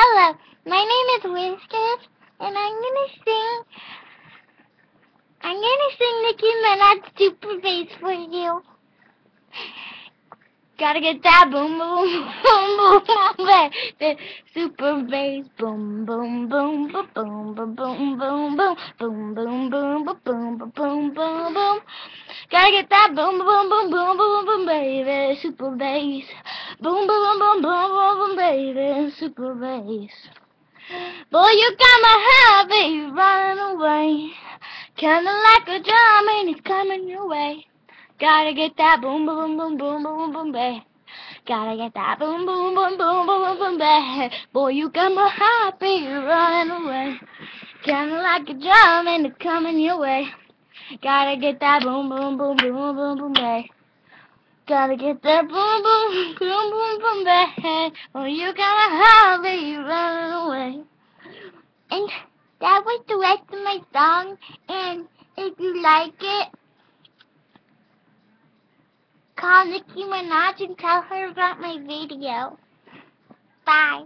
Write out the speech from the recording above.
Hello, my name is Whiskers, and I'm gonna sing Nicki Minaj Super Bass for you. Gotta get that boom boom boom boom boom bass, the super bass boom boom boom boom boom boom boom boom boom boom boom boom boom boom boom boom boom. Gotta get that boom boom boom boom boom boom baby, super bass boom boom boom boom boom boom baby, super bass. Boy, you got my heart, baby, running away, kinda like a drum and it's coming your way. Gotta get that boom boom boom boom boom boom babe. Gotta get that boom boom boom boom boom boom babe. Boy, you got my heart beat running away, kinda like a drum and it's coming your way. Gotta get that boom boom boom boom boom boom babe. Gotta get that boom boom boom boom boom babe. Boy, you got my heart beat running away. And that was the rest of my song. And if you like it, call Nicki Minaj and tell her about my video. Bye.